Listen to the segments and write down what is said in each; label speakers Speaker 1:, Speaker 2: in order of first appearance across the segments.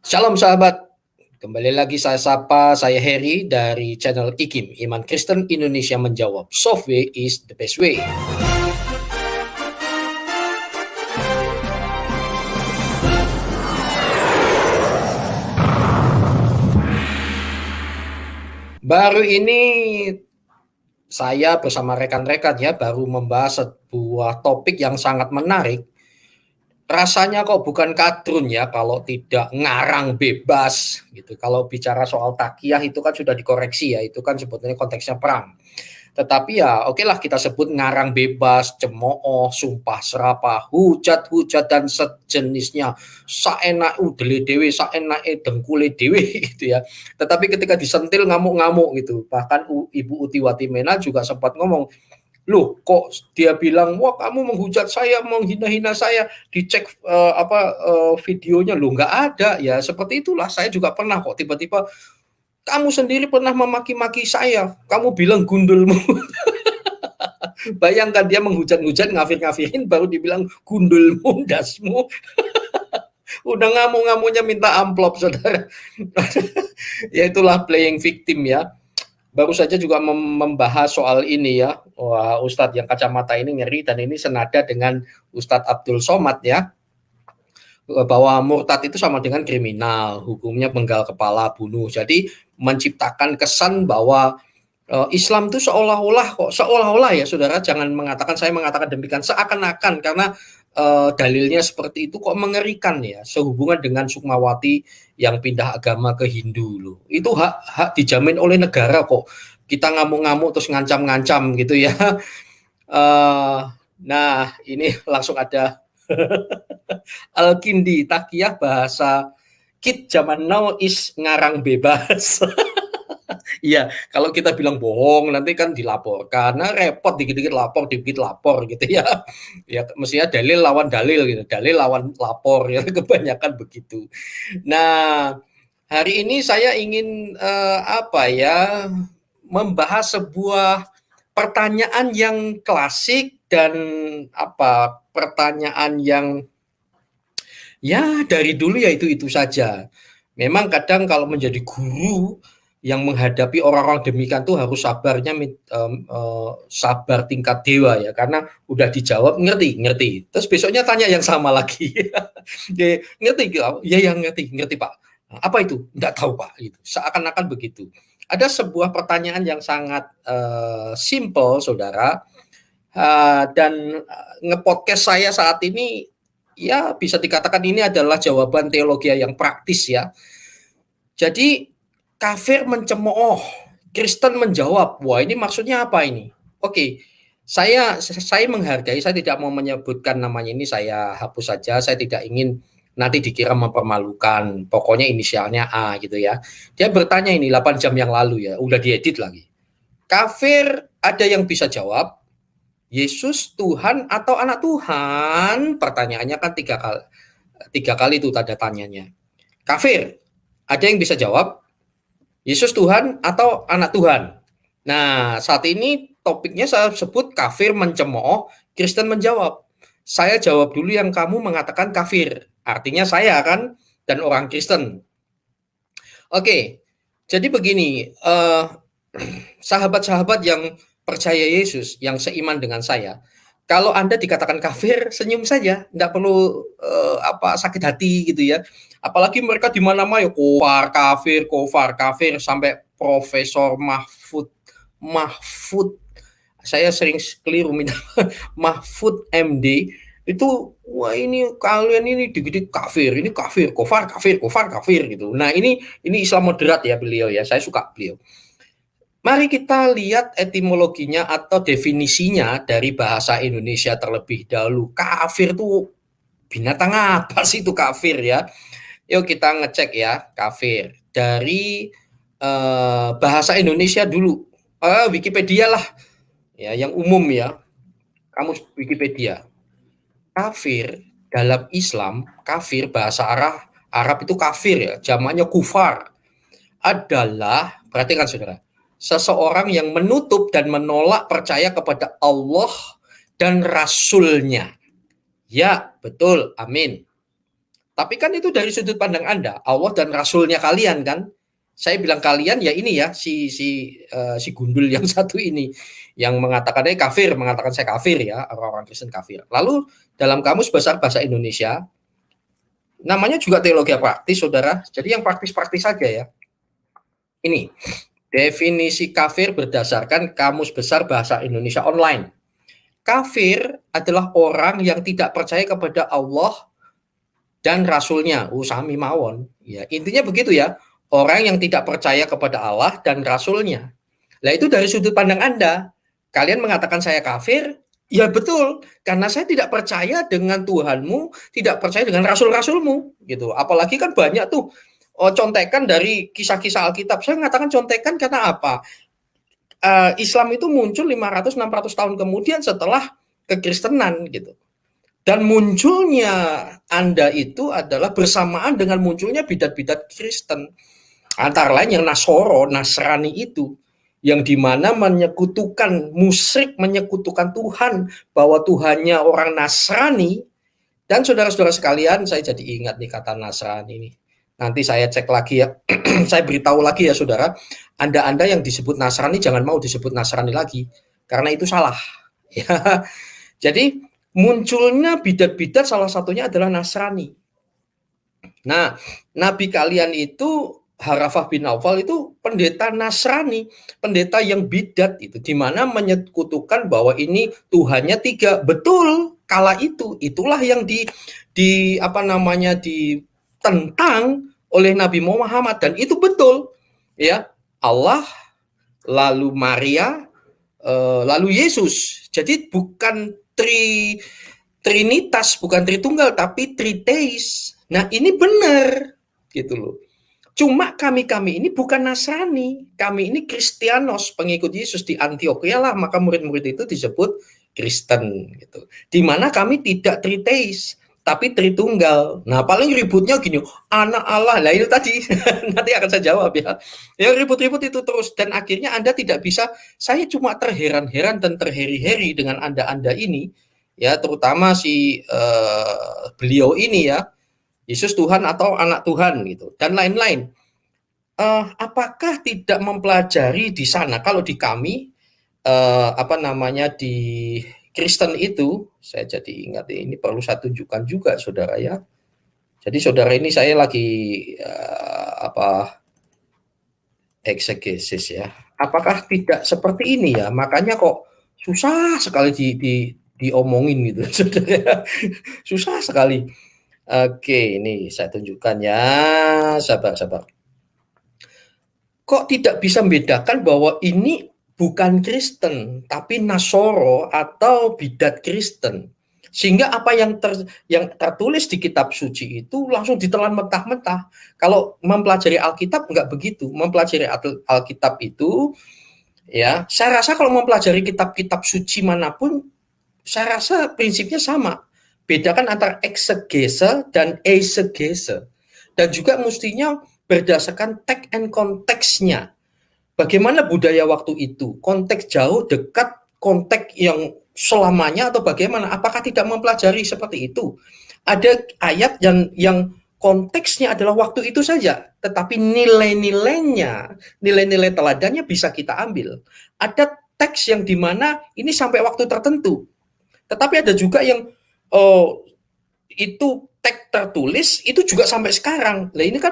Speaker 1: Shalom sahabat, kembali lagi saya sapa, saya Heri dari channel IKIM, Iman Kristen Indonesia Menjawab. Soft way is the best way. Baru ini saya bersama rekan-rekan ya baru membahas sebuah topik yang sangat menarik. Rasanya kok bukan kadrun ya kalau tidak ngarang bebas gitu. Kalau bicara soal takiyah itu kan sudah dikoreksi ya, itu kan sebetulnya konteksnya perang. Tetapi ya oke lah kita sebut ngarang bebas, cemooh, sumpah serapah, hujat-hujat dan sejenisnya, saenak udele dewe, saenak dengkule dewe gitu ya. Tetapi ketika disentil ngamuk-ngamuk gitu. Bahkan Ibu Uti Watimena juga sempat ngomong, loh kok dia bilang wah kamu menghujat saya, menghina-hina saya, dicek videonya, loh nggak ada ya. Seperti itulah saya juga pernah kok tiba-tiba kamu sendiri pernah memaki-maki saya, kamu bilang gundulmu. Bayangkan dia menghujat-hujat, ngafir-ngafirin, baru dibilang gundulmu, dasmu. Udah ngamuk-ngamuknya minta amplop, saudara. Ya itulah playing victim ya. Baru saja juga membahas soal ini ya. Wah, Ustadz yang kacamata ini ngeri, dan ini senada dengan Ustadz Abdul Somad ya. Bahwa murtad itu sama dengan kriminal, hukumnya penggal kepala, bunuh. Jadi menciptakan kesan bahwa Islam itu seolah-olah ya saudara, jangan mengatakan saya mengatakan demikian, seakan-akan karena dalilnya seperti itu kok mengerikan ya, sehubungan dengan Sukmawati yang pindah agama ke Hindu loh. Itu hak dijamin oleh negara kok. Kita ngamuk-ngamuk terus ngancam-ngancam gitu ya. Nah ini langsung ada Al-Kindi, takiyah bahasa kid zaman now is ngarang bebas. Iya, kalau kita bilang bohong nanti kan dilaporkan. Nah, repot dikit-dikit lapor, dikit lapor gitu ya. Ya mestinya dalil lawan dalil gitu. Dalil lawan lapor ya, kebanyakan begitu. Nah, hari ini saya ingin membahas sebuah pertanyaan yang klasik dan pertanyaan yang ya dari dulu ya itu saja. Memang kadang kalau menjadi guru yang menghadapi orang-orang demikian tuh harus sabarnya sabar tingkat dewa ya, karena udah dijawab ngerti terus besoknya tanya yang sama lagi. Ngerti ya, yang ngerti Pak, apa itu, nggak tahu Pak, gitu, seakan-akan begitu. Ada sebuah pertanyaan yang sangat simple saudara, dan ngepodcast saya saat ini ya bisa dikatakan ini adalah jawaban teologi yang praktis ya. Jadi kafir mencemooh, Kristen menjawab. Wah, ini maksudnya apa ini? Oke, saya menghargai, saya tidak mau menyebutkan namanya, ini saya hapus saja. Saya tidak ingin nanti dikira mempermalukan. Pokoknya inisialnya A gitu ya. Dia bertanya ini 8 jam yang lalu ya, udah diedit lagi. Kafir ada yang bisa jawab, Yesus Tuhan atau anak Tuhan? Pertanyaannya kan tiga kali itu tanda tanyanya. Kafir, ada yang bisa jawab, Yesus Tuhan atau anak Tuhan? Nah, saat ini topiknya saya sebut kafir mencemooh, Kristen menjawab. Saya jawab dulu yang kamu mengatakan kafir. Artinya saya kan, dan orang Kristen. Oke, jadi begini, sahabat-sahabat yang percaya Yesus, yang seiman dengan saya, kalau Anda dikatakan kafir, senyum saja, nggak perlu sakit hati gitu ya. Apalagi mereka di mana-mana ya kofar kafir, sampai Profesor Mahfud, saya sering keliru minta Mahfud MD itu, wah ini kalian ini dikit kafir, ini kafir, kofar kafir gitu. Nah ini Islam moderat ya beliau ya, saya suka beliau. Mari kita lihat etimologinya atau definisinya dari bahasa Indonesia terlebih dahulu. Kafir itu binatang apa sih itu kafir ya? Yuk kita ngecek ya, kafir dari bahasa Indonesia dulu. Wikipedia lah ya, yang umum ya, kamus Wikipedia. Kafir dalam Islam, kafir bahasa Arab itu kafir ya, jamaknya kufar, adalah, perhatikan saudara, seseorang yang menutup dan menolak percaya kepada Allah dan Rasul-Nya. Ya, betul, amin. Tapi kan itu dari sudut pandang Anda, Allah dan Rasulnya kalian kan. Saya bilang kalian ya ini ya si gundul yang satu ini yang mengatakannya kafir, mengatakan saya kafir ya, orang-orang Kristen kafir. Lalu dalam kamus besar bahasa Indonesia namanya juga teologi praktis, Saudara. Jadi yang praktis-praktis saja ya. Ini definisi kafir berdasarkan kamus besar bahasa Indonesia online. Kafir adalah orang yang tidak percaya kepada Allah dan Rasulnya. Sami mawon. Ya, intinya begitu ya. Orang yang tidak percaya kepada Allah dan Rasulnya. Nah itu dari sudut pandang Anda. Kalian mengatakan saya kafir, ya betul. Karena saya tidak percaya dengan Tuhanmu, tidak percaya dengan Rasul-Rasulmu. Gitu. Apalagi kan banyak tuh contekan dari kisah-kisah Alkitab. Saya mengatakan contekan karena apa? Islam itu muncul 500-600 tahun kemudian setelah kekristenan gitu. Dan munculnya Anda itu adalah bersamaan dengan munculnya bidat-bidat Kristen. Antara lain yang Nasoro, Nasrani itu. Yang dimana menyekutukan musyrik, menyekutukan Tuhan. Bahwa Tuhannya orang Nasrani. Dan saudara-saudara sekalian, saya jadi ingat nih kata Nasrani ini. Nanti saya cek lagi ya. Saya beritahu lagi ya saudara. Anda yang disebut Nasrani, jangan mau disebut Nasrani lagi. Karena itu salah. Ya. Jadi munculnya bidat-bidat salah satunya adalah Nasrani. Nah, nabi kalian itu Harafah bin Naufal itu pendeta Nasrani, pendeta yang bidat itu, di mana menyekutukan bahwa ini Tuhannya 3. Betul, kala itu itulah yang ditentang oleh Nabi Muhammad dan itu betul. Ya, Allah, lalu Maria, lalu Yesus. Jadi bukan Trinitas, bukan Tritunggal, tapi Triteis. Nah ini benar, gitu loh. Cuma kami ini bukan Nasrani, kami ini Kristianos, pengikut Yesus di Antioquia lah, maka murid-murid itu disebut Kristen, gitu. Di mana kami tidak Triteis, tapi Tritunggal. Nah paling ributnya gini, anak Allah, lah itu tadi nanti akan saya jawab ya. Ya ribut-ribut itu terus dan akhirnya Anda tidak bisa. Saya cuma terheran-heran dan terheri-heri dengan Anda ini. Ya terutama beliau ini ya, Yesus Tuhan atau anak Tuhan gitu dan lain-lain. Apakah tidak mempelajari di sana? Kalau di kami di Kristen itu, saya jadi ingat ini perlu saya tunjukkan juga saudara ya. Jadi saudara ini saya lagi eksegesis ya. Apakah tidak seperti ini ya? Makanya kok susah sekali diomongin gitu, saudara. Susah sekali. Oke, ini saya tunjukkan ya. Sabar. Kok tidak bisa membedakan bahwa ini bukan Kristen, tapi Nasoro atau bidat Kristen. Sehingga apa yang tertulis di kitab suci itu langsung ditelan mentah-mentah. Kalau mempelajari Alkitab enggak begitu. Mempelajari Alkitab itu ya, saya rasa kalau mempelajari kitab-kitab suci manapun saya rasa prinsipnya sama. Bedakan antara eksegese dan eisegese. Dan juga mestinya berdasarkan teks and konteksnya. Bagaimana budaya waktu itu? Konteks jauh, dekat, konteks yang selamanya atau bagaimana? Apakah tidak mempelajari seperti itu? Ada ayat yang konteksnya adalah waktu itu saja, tetapi nilai-nilainya, nilai-nilai teladannya bisa kita ambil. Ada teks yang dimana ini sampai waktu tertentu, tetapi ada juga yang itu teks tertulis itu juga sampai sekarang. Nah ini kan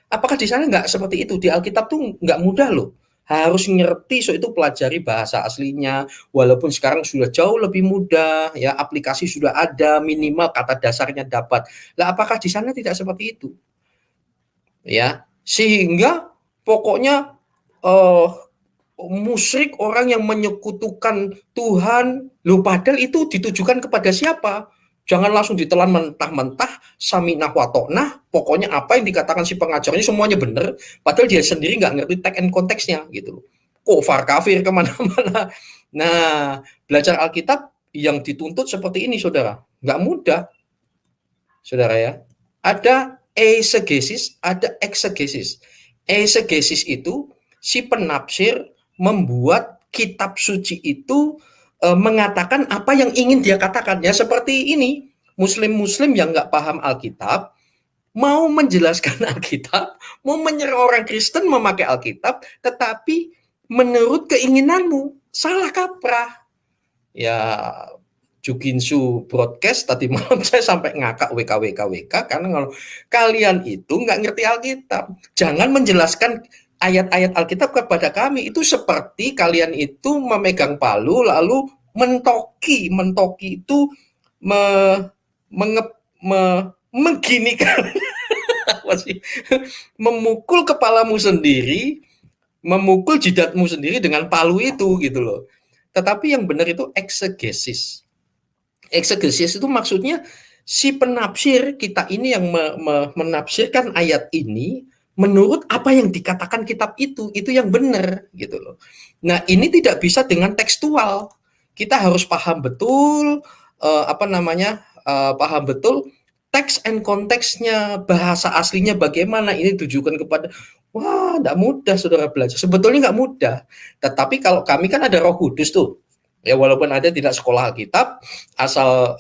Speaker 1: apakah di sana nggak seperti itu? Di Alkitab tuh nggak mudah loh. Harus ngerti itu pelajari bahasa aslinya. Walaupun sekarang sudah jauh lebih mudah, ya aplikasi sudah ada, minimal kata dasarnya dapat. Lah apakah di sana tidak seperti itu? Ya, sehingga pokoknya musyrik orang yang menyekutukan Tuhan, loh padahal itu ditujukan kepada siapa? Jangan langsung ditelan mentah-mentah, saminah watoknah, pokoknya apa yang dikatakan si pengajarnya semuanya benar, padahal dia sendiri nggak ngerti teks and konteksnya gitu. Kufar kafir kemana-mana. Nah, belajar Alkitab yang dituntut seperti ini, saudara. Nggak mudah, saudara ya. Ada eisegesis, ada eksegesis. Eisegesis itu si penafsir membuat kitab suci itu mengatakan apa yang ingin dia katakan. Ya seperti ini, muslim yang nggak paham Alkitab, mau menjelaskan Alkitab, mau menyerang orang Kristen memakai Alkitab, tetapi menurut keinginanmu, salah kaprah. Ya, Jukinsu broadcast tadi malam saya sampai ngakak WK karena kalau kalian itu nggak ngerti Alkitab, jangan menjelaskan ayat-ayat Alkitab kepada kami. Itu seperti kalian itu memegang palu lalu mentoki itu me, menge, mengginikan apa sih? Memukul kepalamu sendiri, memukul jidatmu sendiri dengan palu itu gitu loh. Tetapi yang benar itu eksegesis. Eksegesis itu maksudnya si penafsir kita ini yang menafsirkan ayat ini menurut apa yang dikatakan kitab itu yang benar gitu loh. Nah, ini tidak bisa dengan tekstual. Kita harus paham betul paham betul teks and konteksnya, bahasa aslinya bagaimana ini ditujukan kepada. Wah, tidak mudah saudara belajar. Sebetulnya nggak mudah. Tetapi kalau kami kan ada Roh Kudus tuh. Ya, walaupun ada tidak sekolah Alkitab, asal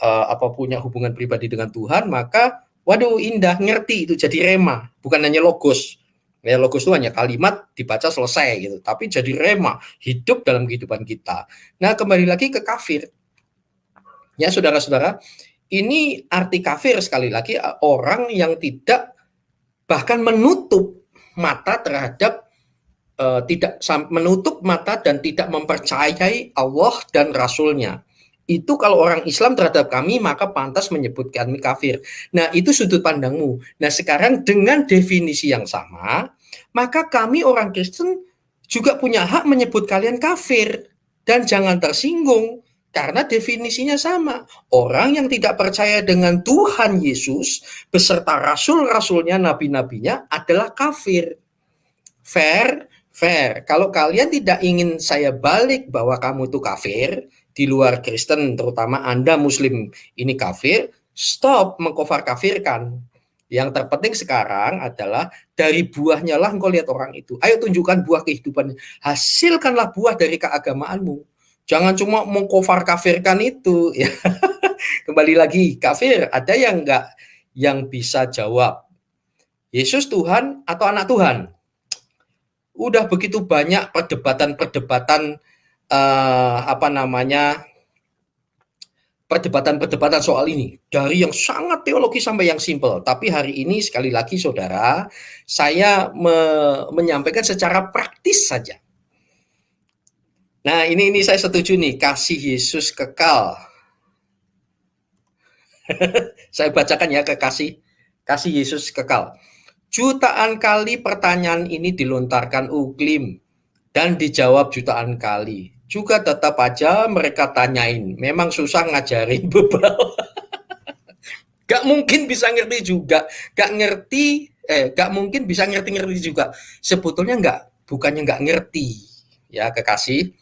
Speaker 1: punya hubungan pribadi dengan Tuhan, maka waduh indah, ngerti itu jadi rema, bukan hanya logos. Ya, logos itu hanya kalimat dibaca selesai gitu, tapi jadi rema, hidup dalam kehidupan kita. Nah, kembali lagi ke kafir. Ya, saudara-saudara, ini arti kafir sekali lagi orang yang tidak bahkan menutup mata terhadap tidak menutup mata dan tidak mempercayai Allah dan Rasul-Nya. Itu kalau orang Islam terhadap kami maka pantas menyebut kami kafir. Nah, itu sudut pandangmu. Nah, sekarang dengan definisi yang sama, maka kami orang Kristen juga punya hak menyebut kalian kafir. Dan jangan tersinggung karena definisinya sama. Orang yang tidak percaya dengan Tuhan Yesus beserta rasul-rasulnya, nabi-nabinya adalah kafir. Fair. Kalau kalian tidak ingin saya balik bahwa kamu itu kafir, di luar Kristen, terutama Anda Muslim ini kafir, stop mengkafir kafirkan. Yang terpenting sekarang adalah dari buahnya lah engkau lihat orang itu. Ayo tunjukkan buah kehidupan. Hasilkanlah buah dari keagamaanmu. Jangan cuma mengkafir kafirkan itu. Ya. Kembali lagi, kafir ada yang enggak yang bisa jawab. Yesus Tuhan atau anak Tuhan? Udah begitu banyak perdebatan perdebatan soal ini dari yang sangat teologi sampai yang simpel. Tapi hari ini sekali lagi saudara, saya menyampaikan secara praktis saja. Nah, ini saya setuju nih, kasih Yesus kekal. Saya bacakan ya, kasih Yesus kekal. Jutaan kali pertanyaan ini dilontarkan Uklim dan dijawab jutaan kali. Juga tetap aja mereka tanyain. Memang susah ngajarin bebal. Gak mungkin bisa ngerti juga. Gak mungkin bisa ngerti juga. Sebetulnya bukannya gak ngerti. Ya, kekasih.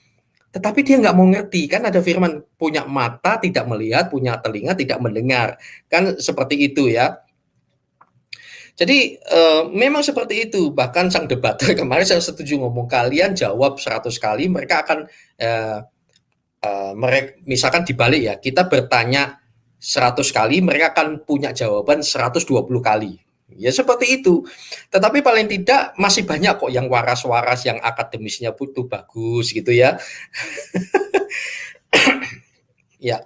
Speaker 1: Tetapi dia nggak mau ngerti. Kan ada firman, punya mata tidak melihat, punya telinga tidak mendengar. Kan seperti itu ya. Jadi memang seperti itu. Bahkan sang debater kemarin saya setuju ngomong, kalian jawab 100 kali, mereka akan misalkan dibalik ya, kita bertanya 100 kali, mereka akan punya jawaban 120 kali. Ya seperti itu. Tetapi paling tidak masih banyak kok yang waras-waras, yang akademisnya butuh bagus gitu ya. Ya.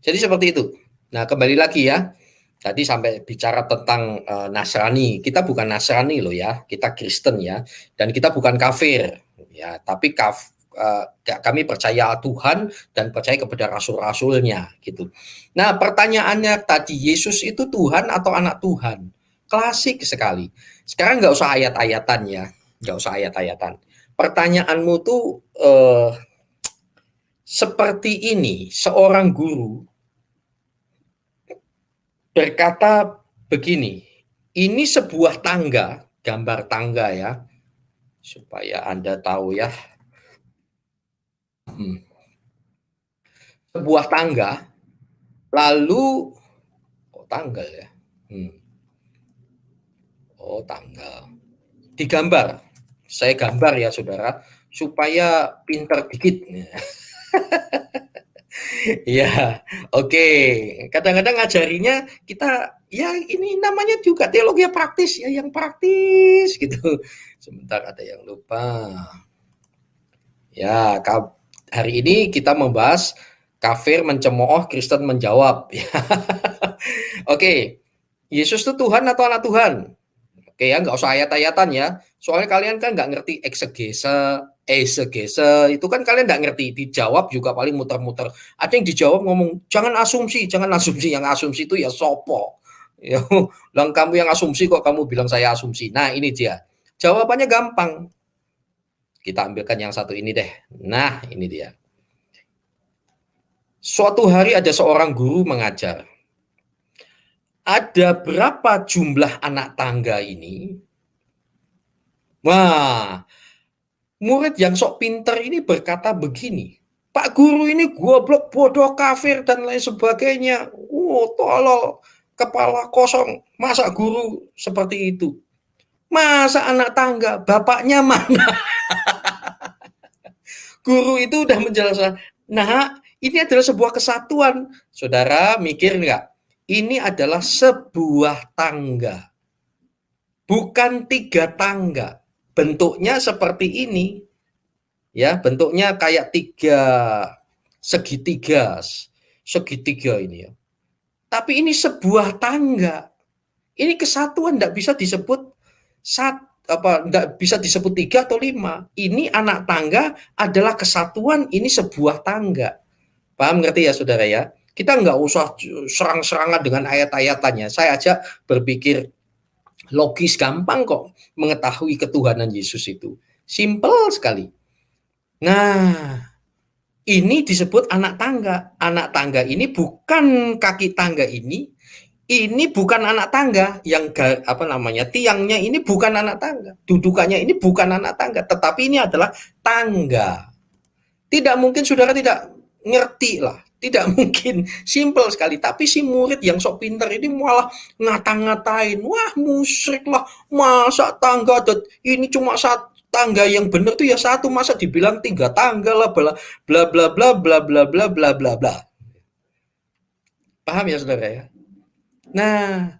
Speaker 1: Jadi seperti itu. Nah, kembali lagi ya. Tadi sampai bicara tentang Nasrani. Kita bukan Nasrani loh ya, kita Kristen ya, dan kita bukan kafir ya, tapi kami percaya Tuhan dan percaya kepada rasul-rasulnya gitu. Nah, pertanyaannya tadi, Yesus itu Tuhan atau anak Tuhan? Klasik sekali. Sekarang nggak usah ayat-ayatan ya, nggak usah ayat-ayatan. Pertanyaanmu tuh seperti ini, seorang guru berkata begini, ini sebuah tangga, gambar tangga ya, supaya Anda tahu ya. Sebuah tangga, lalu tanggal ya. Tanggal. Digambar. Saya gambar ya saudara, supaya pinter dikit. Iya, oke. Kadang-kadang ngajarinya kita, ya ini namanya juga teologi praktis ya, yang praktis gitu. Sebentar ada yang lupa. Ya, hari ini kita membahas kafir mencemooh, Kristen menjawab. Oke, Yesus itu Tuhan atau anak Tuhan? Oke ya, nggak usah ayat-ayatan ya. Soalnya kalian kan nggak ngerti eksegese, esegese, itu kan kalian nggak ngerti. Dijawab juga paling muter-muter. Ada yang dijawab ngomong, jangan asumsi, jangan asumsi. Yang asumsi itu ya sopo. Ya, lang kamu yang asumsi kok kamu bilang saya asumsi. Nah ini dia. Jawabannya gampang. Kita ambilkan yang satu ini deh. Nah ini dia. Suatu hari ada seorang guru mengajar. Ada berapa jumlah anak tangga ini? Wah, murid yang sok pinter ini berkata begini, Pak Guru ini goblok, bodoh, kafir, dan lain sebagainya. Tolol, kepala kosong. Masa guru seperti itu? Masa anak tangga, bapaknya mana? Guru itu udah menjelaskan, nah ini adalah sebuah kesatuan. Saudara mikir nggak? Ini adalah sebuah tangga, bukan tiga tangga. Bentuknya seperti ini, ya bentuknya kayak segitiga segitiga ini ya, tapi ini sebuah tangga, ini kesatuan, tidak bisa disebut tidak bisa disebut 3 atau 5. Ini anak tangga adalah kesatuan, ini sebuah tangga. Paham, ngerti ya saudara ya? Kita nggak usah serang-serangan dengan ayat-ayatannya. Saya aja berpikir logis, gampang kok mengetahui ketuhanan Yesus itu, simple sekali. Nah, ini disebut anak tangga. Anak tangga ini bukan kaki tangga ini bukan anak tangga yang tiangnya ini bukan anak tangga, dudukannya ini bukan anak tangga, tetapi ini adalah tangga. Tidak mungkin saudara tidak ngerti lah, tidak mungkin, simple sekali. Tapi si murid yang sok pinter ini malah ngata-ngatain, wah musyrik lah, masa tangga ini cuma satu tangga yang benar tuh ya satu, masa dibilang 3 tangga lah, bla bla bla bla bla bla bla bla bla bla. Paham ya saudara ya? Nah,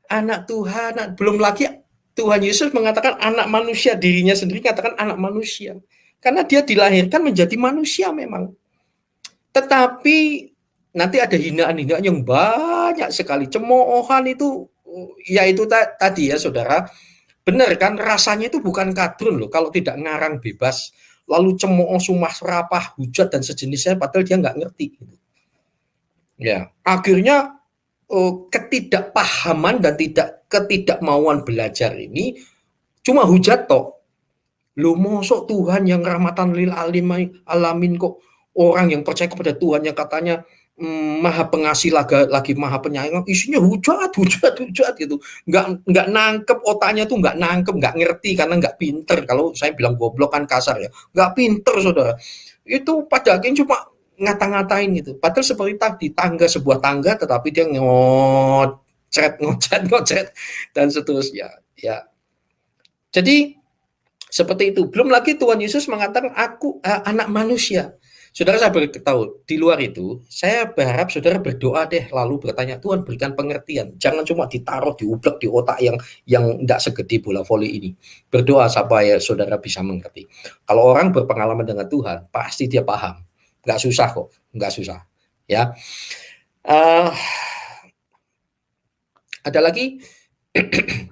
Speaker 1: anak Tuhan, belum lagi Tuhan Yesus mengatakan anak manusia, dirinya sendiri katakan anak manusia. Karena dia dilahirkan menjadi manusia memang. Tetapi nanti ada hinaan-hinaan yang banyak sekali. Cemoohan itu, ya itu tadi ya saudara, benar kan, rasanya itu bukan kadrun loh kalau tidak ngarang bebas, lalu cemooh, sumah, serapah, hujat, dan sejenisnya, padahal dia nggak ngerti. Ya, akhirnya ketidakpahaman dan ketidakmauan belajar ini cuma hujat toh. Lu mosok Tuhan yang rahmatan lil alamin kok, orang yang percaya kepada Tuhan yang katanya maha pengasih lagi maha penyayang, isinya hujat gitu. Nggak nangkep, otaknya tuh nggak nangkep, nggak ngerti karena nggak pinter. Kalau saya bilang goblok kan kasar ya, nggak pinter saudara. Itu pada akhirnya cuma ngata-ngatain gitu. Padahal seperti tadi, sebuah tangga, tetapi dia ngocet dan seterusnya. Ya, jadi seperti itu. Belum lagi Tuhan Yesus mengatakan aku anak manusia. Saudara, saya beritahu di luar itu, saya berharap saudara berdoa deh, lalu bertanya, Tuhan berikan pengertian. Jangan cuma ditaruh, diublek di otak yang tidak segede bola voli ini. Berdoa supaya saudara bisa mengerti. Kalau orang berpengalaman dengan Tuhan, pasti dia paham. Nggak susah kok, nggak susah. Ya, ada lagi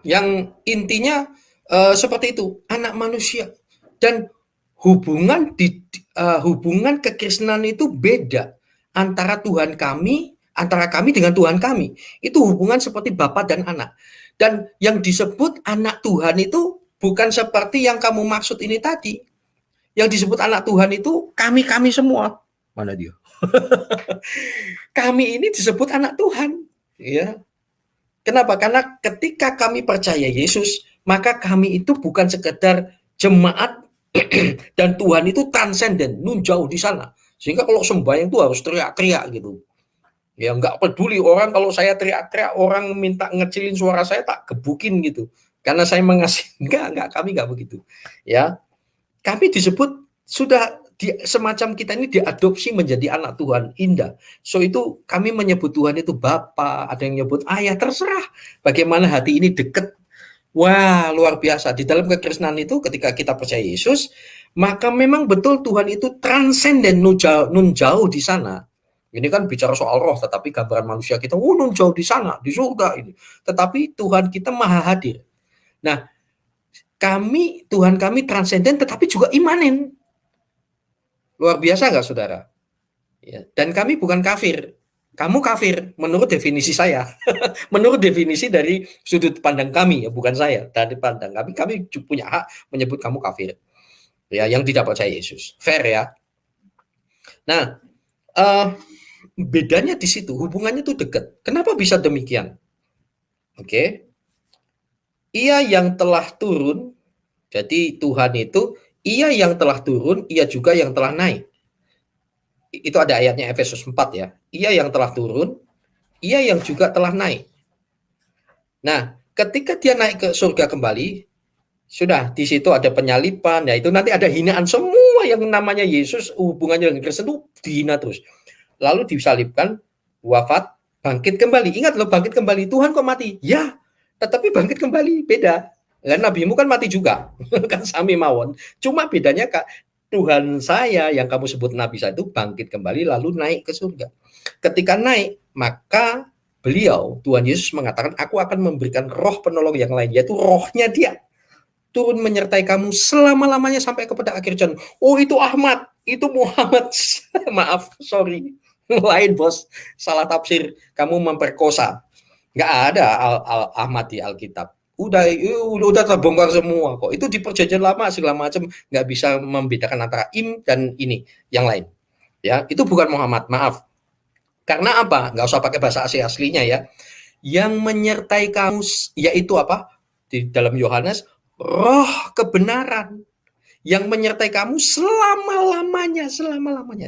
Speaker 1: yang intinya seperti itu, anak manusia. Dan hubungan kekristenan itu beda antara kami dengan Tuhan kami. Itu hubungan seperti Bapa dan anak. Dan yang disebut anak Tuhan itu bukan seperti yang kamu maksud ini tadi. Yang disebut anak Tuhan itu kami semua. Mana dia? Kami ini disebut anak Tuhan. Ya. Kenapa? Karena ketika kami percaya Yesus, maka kami itu bukan sekedar jemaat dan Tuhan itu transenden, jauh di sana. Sehingga kalau sembahyang itu harus teriak-teriak gitu. Ya nggak peduli orang kalau saya teriak-teriak, orang minta ngecilin suara saya tak gebukin gitu. Karena saya mengasihi. Enggak, kami enggak begitu. Ya. Kami disebut sudah semacam kita ini diadopsi menjadi anak Tuhan, indah. So itu kami menyebut Tuhan itu Bapa, ada yang nyebut Ayah, terserah. Bagaimana hati ini dekat. Wah, luar biasa. Di dalam kekristenan itu ketika kita percaya Yesus, maka memang betul Tuhan itu transenden, nun jauh di sana. Ini kan bicara soal roh, tetapi gambaran manusia kita, nun jauh di sana, di surga ini. Tetapi Tuhan kita maha hadir. Nah, Tuhan kami transenden tetapi juga imanen. Luar biasa nggak, saudara? Ya, dan kami bukan kafir. Kamu kafir menurut definisi saya. Menurut definisi dari sudut pandang kami, ya, bukan saya. Dari pandang kami punya hak menyebut kamu kafir. Ya, yang tidak percaya Yesus. Fair ya. Nah, bedanya di situ, hubungannya tuh dekat. Kenapa bisa demikian? Oke. Ia yang telah turun, jadi Tuhan itu, ia yang telah turun, ia juga yang telah naik. Itu ada ayatnya Efesus 4 ya. Ia yang telah turun, ia yang juga telah naik. Nah, ketika dia naik ke surga kembali, sudah di situ ada penyalipan, ya itu nanti ada hinaan semua yang namanya Yesus, hubungannya dengan Kristen itu dihina terus. Lalu disalibkan, wafat, bangkit kembali. Ingat loh, bangkit kembali. Tuhan kok mati? Ya, tetapi bangkit kembali, beda. Dan nabimu kan mati juga, kan sami mawon. Cuma bedanya Kak, Tuhan saya yang kamu sebut nabi saya itu bangkit kembali lalu naik ke surga. Ketika naik, maka beliau, Tuhan Yesus mengatakan, aku akan memberikan roh penolong yang lain, yaitu rohnya dia. Turun menyertai kamu selama-lamanya sampai kepada akhir zaman. Oh, itu Ahmad, itu Muhammad. Maaf, sorry. Lain, bos. Salah tafsir. Kamu memperkosa. Nggak ada Ahmad di Alkitab. Udah terbongkar semua kok. Itu di perjanjian lama segala macam, nggak bisa membedakan antara dan ini yang lain. Ya, itu bukan Muhammad, maaf. Karena apa? Nggak usah pakai bahasa aslinya ya. Yang menyertai kamu yaitu apa? Di dalam Yohanes, roh kebenaran yang menyertai kamu selama-lamanya.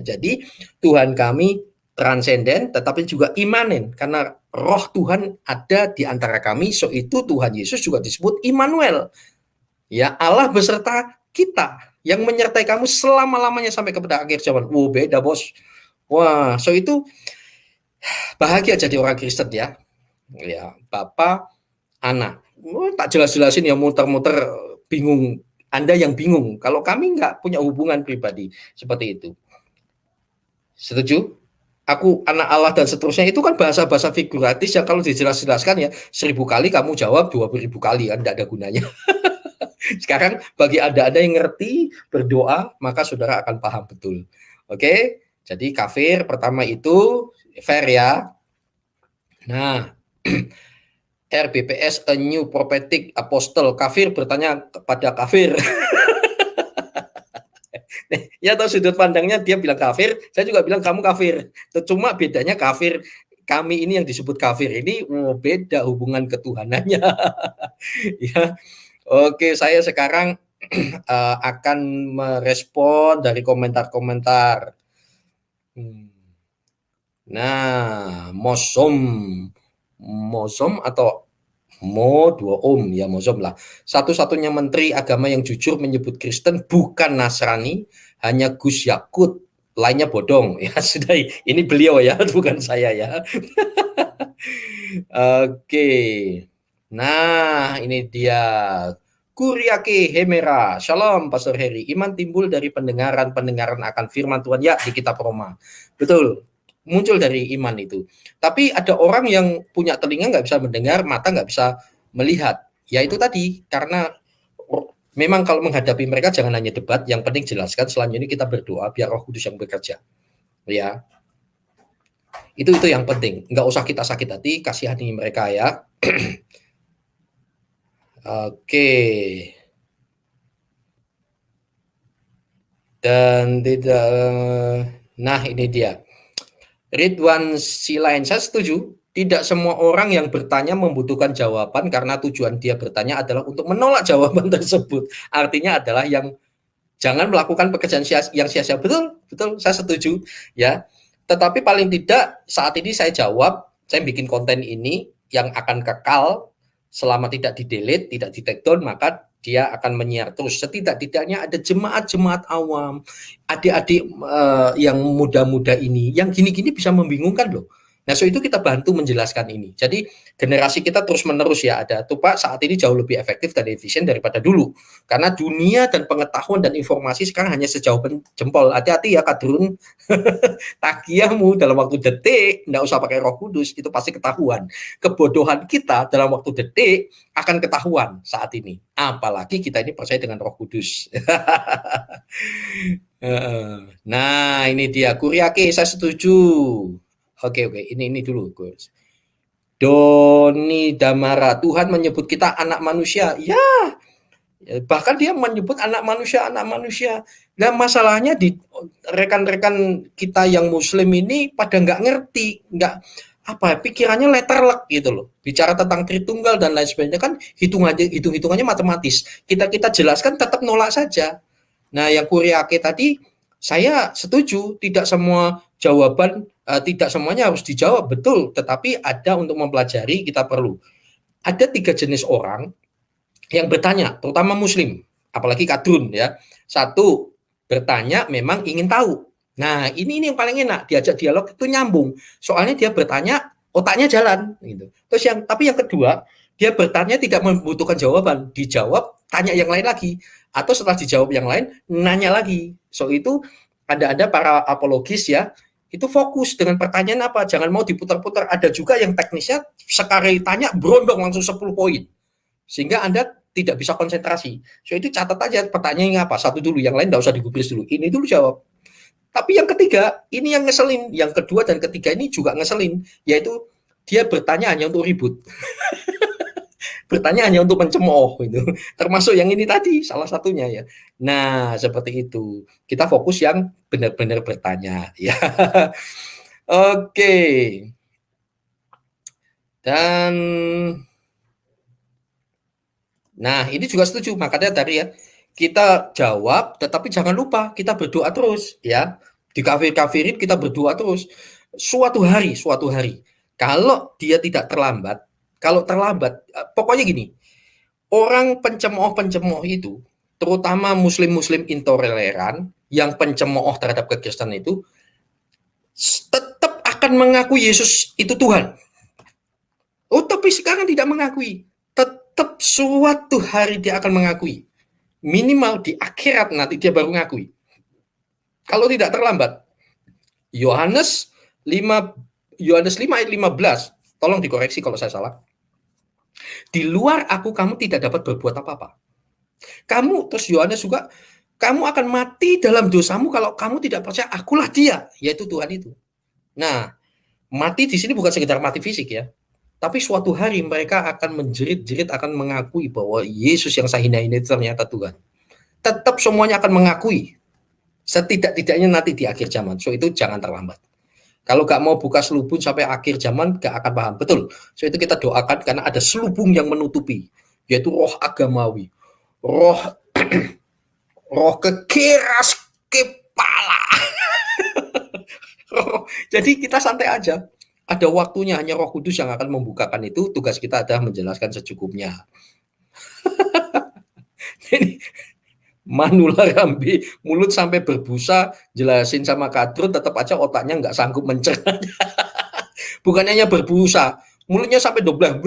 Speaker 1: Jadi Tuhan kami transenden tetapi juga imanen, karena roh Tuhan ada di antara kami. So itu Tuhan Yesus juga disebut Immanuel. Ya, Allah beserta kita yang menyertai kamu selama-lamanya sampai kepada akhir zaman. Beda, bos. Wah, so itu bahagia jadi orang Kristen ya. Ya, Bapak, anak. Tak jelas-jelasin ya, muter-muter, bingung. Anda yang bingung. Kalau kami nggak punya hubungan pribadi seperti itu. Setuju? Aku anak Allah dan seterusnya itu kan bahasa-bahasa figuratis yang kalau dijelas-jelaskan ya 1000 kali kamu jawab 2000 kali kan tidak ada gunanya. Sekarang bagi Anda yang ngerti berdoa maka saudara akan paham betul. Oke? Jadi kafir pertama itu fair ya. Nah, RBPS a new prophetic apostle, kafir bertanya kepada kafir. Ya, tahu sudut pandangnya, dia bilang kafir, saya juga bilang kamu kafir. Cuma bedanya kafir kami ini yang disebut kafir ini beda hubungan ketuhanannya. Ya. Oke, saya sekarang akan merespon dari komentar-komentar. Nah, Mosom atau ya Mosom lah. Satu-satunya menteri agama yang jujur menyebut Kristen bukan Nasrani, hanya Gus Yakut, lainnya bodong. Ya sudah, ini beliau ya, bukan saya ya. Oke. Nah, ini dia. Kuryake Hemera. Shalom Pastor Heri. Iman timbul dari pendengaran akan firman Tuhan ya di kitab Roma. Betul. Muncul dari iman itu. Tapi ada orang yang punya telinga nggak bisa mendengar, mata nggak bisa melihat. Ya itu tadi, karena memang kalau menghadapi mereka jangan hanya debat, yang penting jelaskan, selanjutnya kita berdoa biar Roh Kudus yang bekerja. Ya. Itu yang penting. Nggak usah kita sakit hati, kasihani mereka ya. Oke. Dan tidak, nah ini dia. Ridwan Silain, saya setuju. Tidak semua orang yang bertanya membutuhkan jawaban karena tujuan dia bertanya adalah untuk menolak jawaban tersebut. Artinya adalah yang jangan melakukan pekerjaan yang sia-sia. Betul, saya setuju ya. Tetapi paling tidak saat ini saya jawab, saya bikin konten ini yang akan kekal selama tidak di-delete, tidak di-take down, maka dia akan menyiar terus. Setidak-tidaknya ada jemaat-jemaat awam, adik-adik yang muda-muda ini, yang gini-gini bisa membingungkan loh. Nah, so itu kita bantu menjelaskan ini. Jadi generasi kita terus menerus ya ada tuh Pak saat ini jauh lebih efektif dan efisien daripada dulu. Karena dunia dan pengetahuan dan informasi sekarang hanya sejauh jempol. Hati-hati ya Kadrun. Takiyahmu dalam waktu detik, enggak usah pakai Roh Kudus, itu pasti ketahuan. Kebodohan kita dalam waktu detik akan ketahuan saat ini. Apalagi kita ini percaya dengan Roh Kudus. Nah, ini dia Kuriake, saya setuju. Oke, ini dulu, Gus. Doni Damara, Tuhan menyebut kita anak manusia. Ya, bahkan dia menyebut anak manusia. Nah, masalahnya di rekan-rekan kita yang Muslim ini pada nggak ngerti, nggak pikirannya letterlek gitu loh. Bicara tentang Tritunggal dan lain sebagainya kan hitung-hitungannya matematis. Kita jelaskan tetap nolak saja. Nah, yang Kuriake tadi saya setuju, tidak semua jawaban tidak semuanya harus dijawab betul, tetapi ada untuk mempelajari kita perlu. Ada 3 jenis orang yang bertanya, terutama Muslim, apalagi Kadrun ya. Satu, bertanya memang ingin tahu. Nah, ini yang paling enak, diajak dialog itu nyambung. Soalnya dia bertanya, otaknya jalan gitu. Terus tapi yang kedua, dia bertanya tidak membutuhkan jawaban, dijawab, tanya yang lain lagi. Atau setelah dijawab yang lain, nanya lagi. So itu ada para apologis ya, itu fokus dengan pertanyaan apa, jangan mau diputar-putar. Ada juga yang teknisnya sekali tanya berondong langsung 10 poin. Sehingga Anda tidak bisa konsentrasi. So itu catat aja pertanyaannya apa, satu dulu, yang lain enggak usah digubris dulu. Ini dulu jawab. Tapi yang ketiga, ini yang ngeselin. Yang kedua dan ketiga ini juga ngeselin, yaitu dia bertanya hanya untuk ribut. Bertanya hanya untuk mencemooh itu. Termasuk yang ini tadi salah satunya ya. Nah, seperti itu. Kita fokus yang benar-benar bertanya ya. Oke. Dan nah, ini juga setuju. Makanya tadi ya, kita jawab tetapi jangan lupa kita berdoa terus ya. Di kafir-kafirin kita berdoa terus. Suatu hari kalau dia tidak terlambat, kalau terlambat, pokoknya gini, orang pencemooh itu, terutama muslim-muslim intoleran yang pencemooh terhadap kekristenan itu, tetap akan mengaku Yesus itu Tuhan. Oh, tapi sekarang tidak mengakui. Tetap suatu hari dia akan mengakui. Minimal di akhirat nanti dia baru mengakui. Kalau tidak terlambat. Yohanes 5 ayat 15, tolong dikoreksi kalau saya salah. Di luar aku kamu tidak dapat berbuat apa-apa. Kamu, terus Yohanes juga, kamu akan mati dalam dosamu kalau kamu tidak percaya akulah dia, yaitu Tuhan itu. Nah, mati di sini bukan sekedar mati fisik ya, tapi suatu hari mereka akan menjerit-jerit, akan mengakui bahwa Yesus yang saya hina-hina itu ternyata Tuhan. Tetap semuanya akan mengakui, setidak-tidaknya nanti di akhir zaman. So itu jangan terlambat. Kalau gak mau buka selubung sampai akhir zaman, gak akan paham. Betul. So itu kita doakan karena ada selubung yang menutupi, yaitu roh agamawi, roh kekeras kepala. Jadi kita santai aja. Ada waktunya, hanya Roh Kudus yang akan membukakan itu. Tugas kita adalah menjelaskan secukupnya. Jadi Manula Rambi, mulut sampai berbusa, jelasin sama Kadrun, tetap aja otaknya nggak sanggup mencerna. Bukan hanya berbusa, mulutnya sampai doblah.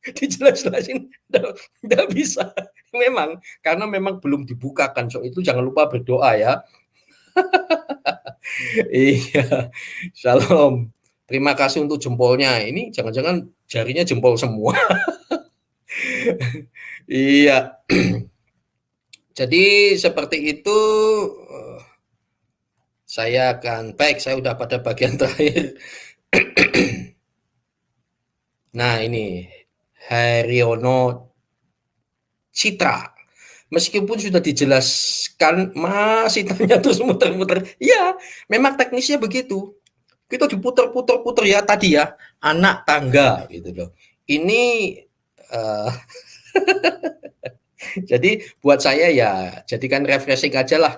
Speaker 1: Dijelas-jelasin, nggak bisa. Memang, karena memang belum dibukakan. So itu jangan lupa berdoa ya. Iya, Shalom. Terima kasih untuk jempolnya. Ini jangan-jangan jarinya jempol semua. Iya. Jadi seperti itu. Saya akan baik. Saya udah pada bagian terakhir. Nah ini Haryono Citra. Meskipun sudah dijelaskan, masih tanya terus muter-muter. Ya, memang teknisnya begitu. Kita diputer-puter ya tadi ya, anak tangga gitu loh. Ini jadi buat saya ya jadikan refreshing aja lah.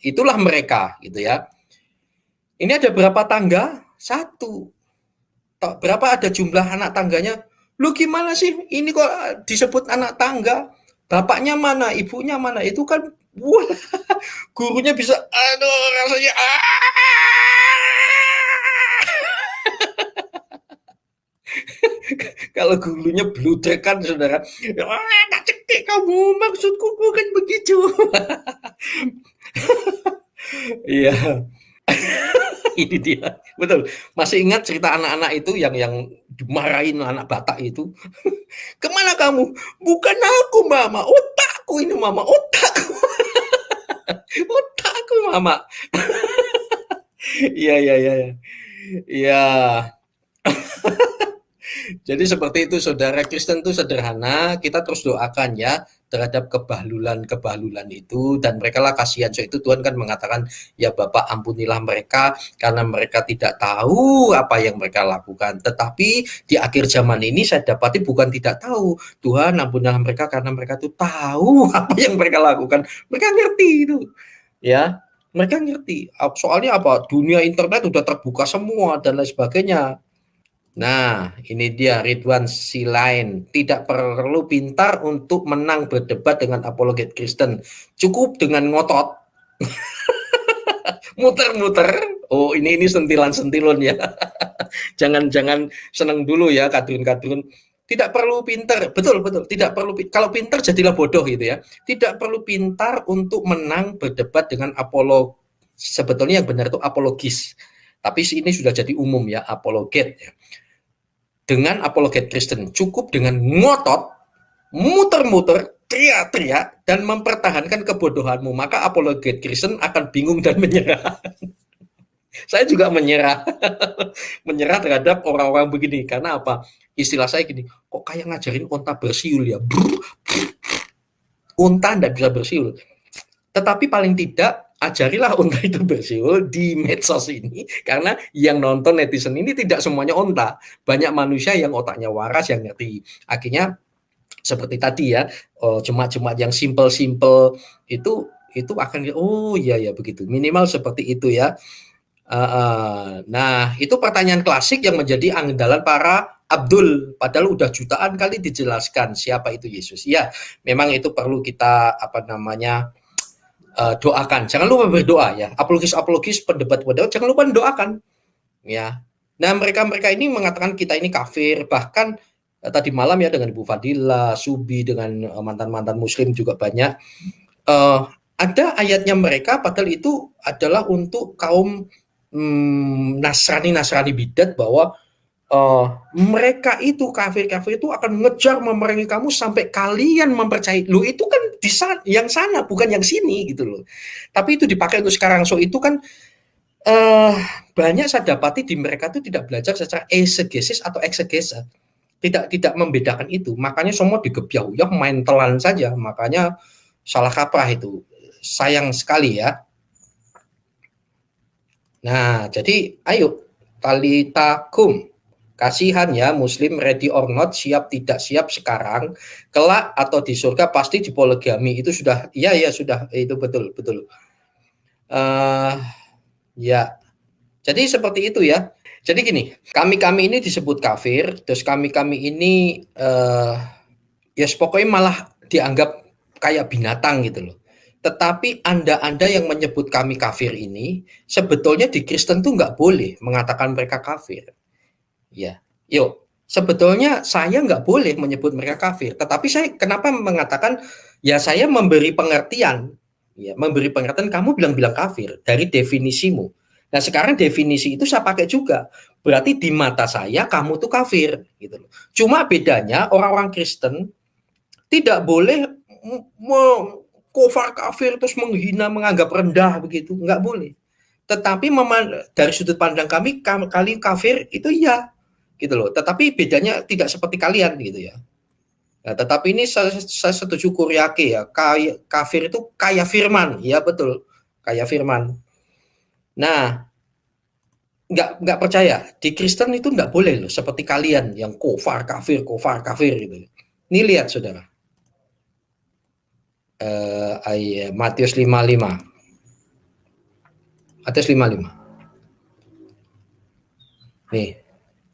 Speaker 1: Itulah mereka gitu ya. Ini ada berapa tangga? 1. Berapa ada jumlah anak tangganya? Lu gimana sih? Ini kok disebut anak tangga? Bapaknya mana? Ibunya mana? Itu kan wah, gurunya bisa aduh rasanya kalau gurunya bludrekan saudara. Wah, tak cekik kamu, maksudku bukan begitu. Iya. Ini dia, betul. Masih ingat cerita anak-anak itu yang dimarahin anak Batak itu? Kemana kamu? Bukan aku, Mama. Otakku ini, Mama. Otakku. Otakku, Mama. Iya, iya, iya. Iya. Jadi seperti itu saudara, Kristen itu sederhana, kita terus doakan ya terhadap kebahlulan-kebahlulan itu dan mereka lah kasihan. So itu Tuhan kan mengatakan ya Bapak ampunilah mereka karena mereka tidak tahu apa yang mereka lakukan. Tetapi di akhir zaman ini saya dapati bukan tidak tahu. Tuhan ampunilah mereka karena mereka tuh tahu apa yang mereka lakukan. Mereka ngerti itu. Ya, mereka ngerti. Soalnya apa? Dunia internet udah terbuka semua dan lain sebagainya. Nah, ini dia Ridwan Silain. Tidak perlu pintar untuk menang berdebat dengan apologet Kristen. Cukup dengan ngotot, muter-muter. Oh, ini sentilan-sentilun ya. Jangan-jangan seneng dulu ya kadrun-kadrun. Tidak perlu pintar, betul betul. Tidak perlu. Kalau pintar jadilah bodoh gitu ya. Tidak perlu pintar untuk menang berdebat dengan apolog. Sebetulnya yang benar itu apologis. Tapi ini sudah jadi umum ya, apologet. Dengan apologet Kristen cukup dengan ngotot, muter-muter, teriak-teriak, dan mempertahankan kebodohanmu, maka apologet Kristen akan bingung dan menyerah. Saya juga menyerah, menyerah terhadap orang-orang begini. Karena apa? Istilah saya gini, kok kayak ngajarin onta bersiul ya? Brr, unta tidak bisa bersiul. Tetapi paling tidak ajarilah unta itu bersiul di medsos ini karena yang nonton netizen ini tidak semuanya onta. Banyak manusia yang otaknya waras yang ngerti. Akhirnya seperti tadi ya, jemaat-jemaat yang simple-simple itu akan oh iya ya begitu. Minimal seperti itu ya. Nah, itu pertanyaan klasik yang menjadi andalan para Abdul, padahal udah jutaan kali dijelaskan siapa itu Yesus. Ya, memang itu perlu kita apa namanya doakan. Jangan lupa berdoa ya. Apologis-apologis pendebat-pendebat jangan lupa doakan ya. Nah, mereka-mereka ini mengatakan kita ini kafir, bahkan tadi malam ya dengan Ibu Fadila, Subi dengan mantan-mantan muslim juga banyak. Ada ayatnya mereka padahal itu adalah untuk kaum Nasrani bidat bahwa mereka itu kafir-kafir itu akan ngejar memerangi kamu sampai kalian mempercayai. Lu itu kan di yang sana bukan yang sini gitu loh. Tapi itu dipakai untuk sekarang. So itu kan eh, banyak saya dapati di mereka itu tidak belajar secara esegesis atau eksegesa. Tidak membedakan itu. Makanya semua digebyah-uyah main telan saja. Makanya salah kaprah itu. Sayang sekali ya. Nah, jadi ayo talitakum. Kasihan ya muslim ready or not, siap tidak siap sekarang, kelak atau di surga pasti di poligami. Itu sudah ya sudah itu betul betul. Uh, ya. Jadi seperti itu ya. Jadi gini, kami-kami ini disebut kafir, terus kami-kami ini ya pokoknya malah dianggap kayak binatang gitu loh. Tetapi Anda-Anda yang menyebut kami kafir ini, sebetulnya di Kristen tuh nggak boleh mengatakan mereka kafir. Ya, yuk. Sebetulnya saya nggak boleh menyebut mereka kafir. Tetapi saya kenapa mengatakan, ya saya memberi pengertian. Ya, memberi pengertian kamu bilang-bilang kafir dari definisimu. Nah sekarang definisi itu saya pakai juga. Berarti di mata saya kamu tuh kafir. Gitu loh. Cuma bedanya orang-orang Kristen tidak boleh kufar kafir terus menghina menganggap rendah begitu nggak boleh tetapi dari sudut pandang kami kali kafir itu ya gitu loh tetapi bedanya tidak seperti kalian gitu ya nah, tetapi ini saya setuju Kuryake ya kafir itu kayak firman ya betul kayak firman nah nggak percaya di Kristen itu nggak boleh loh seperti kalian yang kufar kafir gitu ini lihat saudara Matius 55. Matius 55. Nih.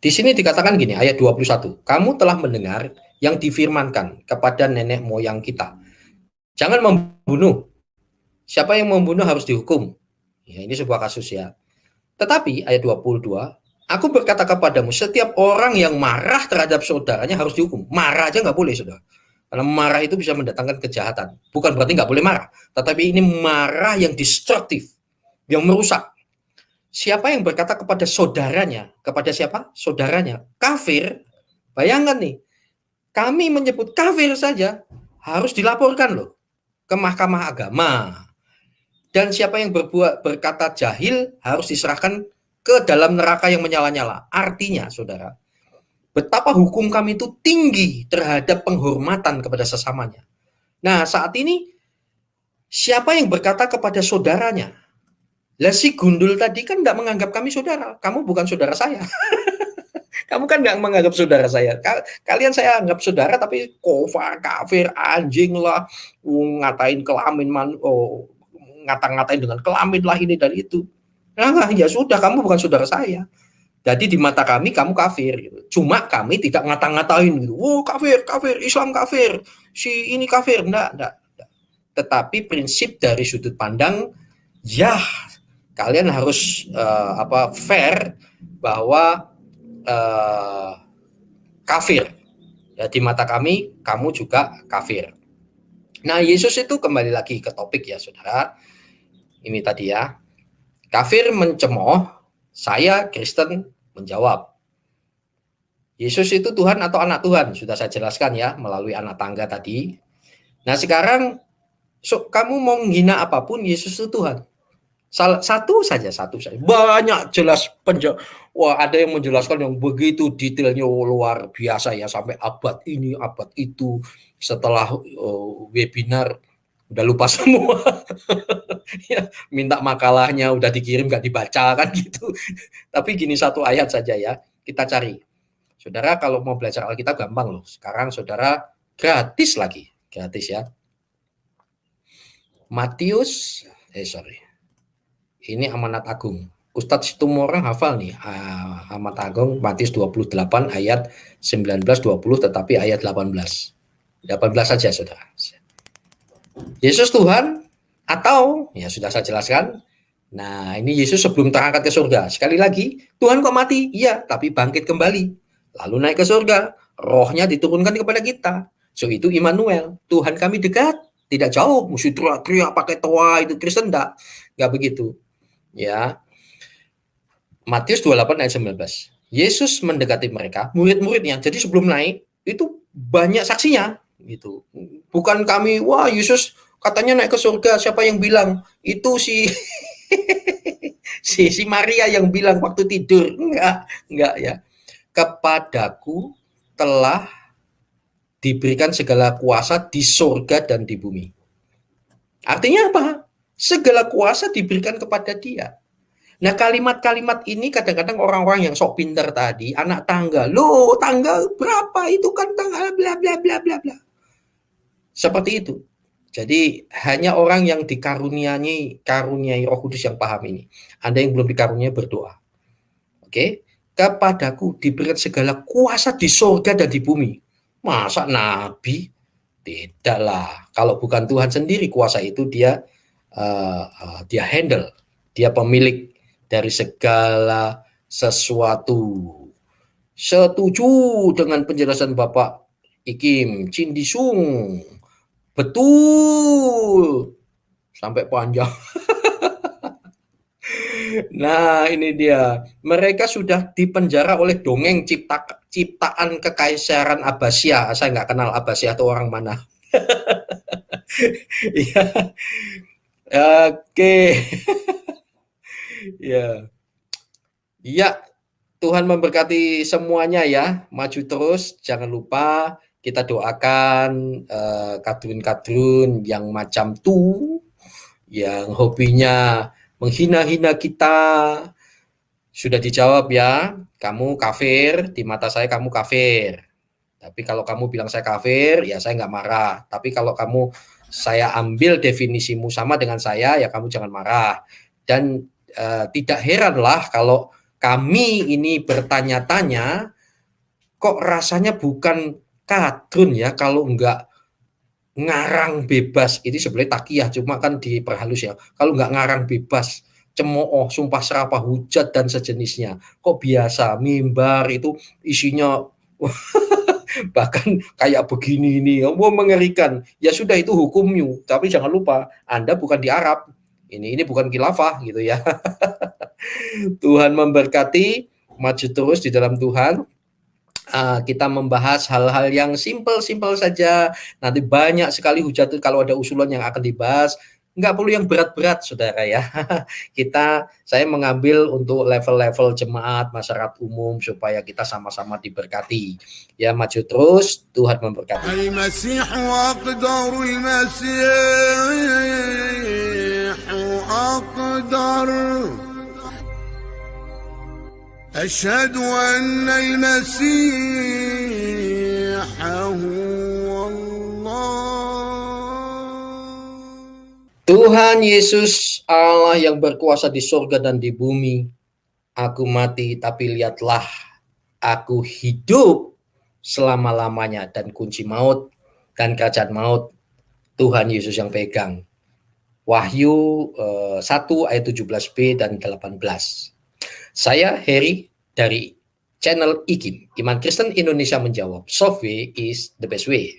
Speaker 1: Di sini dikatakan gini, ayat 21. Kamu telah mendengar yang difirmankan kepada nenek moyang kita. Jangan membunuh. Siapa yang membunuh harus dihukum. Ya, ini sebuah kasus ya. Tetapi ayat 22, aku berkata kepadamu, setiap orang yang marah terhadap saudaranya harus dihukum. Marah aja nggak boleh, saudara. Karena marah itu bisa mendatangkan kejahatan. Bukan berarti nggak boleh marah, tetapi ini marah yang destruktif, yang merusak. Siapa yang berkata kepada saudaranya, kepada siapa? Saudaranya, kafir. Bayangkan nih, kami menyebut kafir saja harus dilaporkan loh ke mahkamah agama. Dan siapa yang berkata jahil harus diserahkan ke dalam neraka yang menyala-nyala. Artinya, saudara, betapa hukum kami itu tinggi terhadap penghormatan kepada sesamanya. Nah, saat ini siapa yang berkata kepada saudaranya? Lah si gundul tadi kan nggak menganggap kami saudara. Kamu bukan saudara saya. Kamu kan nggak menganggap saudara saya. Kalian saya anggap saudara, tapi kofar, kafir, anjing lah, ngatain kelamin, ngata-ngatain dengan kelamin lah ini dan itu. Nah, ya sudah, kamu bukan saudara saya. Jadi di mata kami kamu kafir. Gitu. Cuma kami tidak ngata-ngatain gitu. Oh kafir, kafir, Islam kafir, si ini kafir. Enggak. Tetapi prinsip dari sudut pandang, ya kalian harus fair bahwa kafir. Ya, di mata kami, kamu juga kafir. Nah, Yesus itu kembali lagi ke topik ya, saudara. Ini tadi ya. Kafir mencemooh, saya Kristen menjawab. Yesus itu Tuhan atau anak Tuhan? Sudah saya jelaskan ya, melalui anak tangga tadi. Nah, sekarang kamu mau menghina apapun, Yesus itu Tuhan. Satu saja. Banyak jelas wah, ada yang menjelaskan yang begitu detailnya luar biasa ya, sampai abad ini, abad itu. Setelah webinar udah lupa semua. Ya, minta makalahnya udah dikirim nggak dibaca kan gitu. Tapi gini satu ayat saja ya, kita cari. Saudara kalau mau belajar Alkitab gampang loh. Sekarang saudara gratis lagi, gratis ya. Matius, ini Amanat Agung. Ustadz Situmorang hafal nih, Amanat Agung Matius 28 ayat 19-20, tetapi ayat 18. 18 saja, saudara. Yesus Tuhan atau, ya sudah saya jelaskan. Nah, ini Yesus sebelum terangkat ke surga. Sekali lagi, Tuhan kok mati? Iya, tapi bangkit kembali. Lalu naik ke surga. Rohnya diturunkan kepada kita. So, itu Immanuel. Tuhan kami dekat. Tidak jauh. Mesti teriak pakai toa. Itu Kristen enggak begitu. Ya, Matius 28 ayat 19. Yesus mendekati mereka, murid-muridnya. Jadi sebelum naik itu banyak saksinya gitu. Bukan kami, wah Yesus katanya naik ke surga, siapa yang bilang? Itu si si Maria yang bilang waktu tidur. Enggak ya. Kepadaku telah diberikan segala kuasa di surga dan di bumi. Artinya apa? Segala kuasa diberikan kepada dia. Nah, kalimat-kalimat ini kadang-kadang orang-orang yang sok pinter tadi, anak tangga, loh tangga berapa itu kan tangga bla bla bla bla bla. Seperti itu. Jadi hanya orang yang karuniai Roh Kudus yang paham ini. Anda yang belum dikaruniai berdoa. Oke? Kepadaku diberikan segala kuasa di surga dan di bumi. Masa nabi? Tidaklah. Kalau bukan Tuhan sendiri kuasa itu dia handle. Dia pemilik dari segala sesuatu. Setuju dengan penjelasan Bapak Ikim Cindisung. Betul. Sampai panjang. Nah, ini dia. Mereka sudah dipenjara oleh dongeng ciptaan Kekaisaran Abbasiyah. Saya nggak kenal Abbasiyah itu orang mana. Ya. Oke. Ya. Ya, Tuhan memberkati semuanya ya. Maju terus, jangan lupa kita doakan kadrun-kadrun yang macam tuh, yang hobinya menghina-hina kita. Sudah dijawab ya, kamu kafir, di mata saya kamu kafir. Tapi kalau kamu bilang saya kafir, ya saya nggak marah. Tapi kalau saya ambil definisimu sama dengan saya, ya kamu jangan marah. Dan tidak heranlah kalau kami ini bertanya-tanya, kok rasanya bukan kadrun ya kalau enggak ngarang bebas. Ini sebenarnya takiyah, cuma kan diperhalus ya. Kalau enggak ngarang bebas, cemooh, sumpah serapah, hujat, dan sejenisnya. Kok biasa, mimbar itu isinya bahkan kayak begini ini, wah mengerikan. Ya sudah itu hukumnya, tapi jangan lupa Anda bukan di Arab. Ini bukan khilafah gitu ya. Tuhan memberkati, maju terus di dalam Tuhan. Kita membahas hal-hal yang simpel-simpel saja. Nanti banyak sekali hujat kalau ada usulan yang akan dibahas. Nggak perlu yang berat-berat, saudara ya. Saya mengambil untuk level-level jemaat, masyarakat umum, supaya kita sama-sama diberkati. Ya, maju terus, Tuhan memberkati.
Speaker 2: المسيح أقدر أشهد أن المسيح هو الله.
Speaker 1: Tuhan Yesus Allah yang berkuasa di surga dan di bumi, aku mati tapi lihatlah, aku hidup selama-lamanya, dan kunci maut dan kerajaan maut Tuhan Yesus yang pegang. Wahyu 1 ayat 17b dan 18. Saya Heri dari channel IKIM, Iman Kristen Indonesia Menjawab. Soft way is the best way.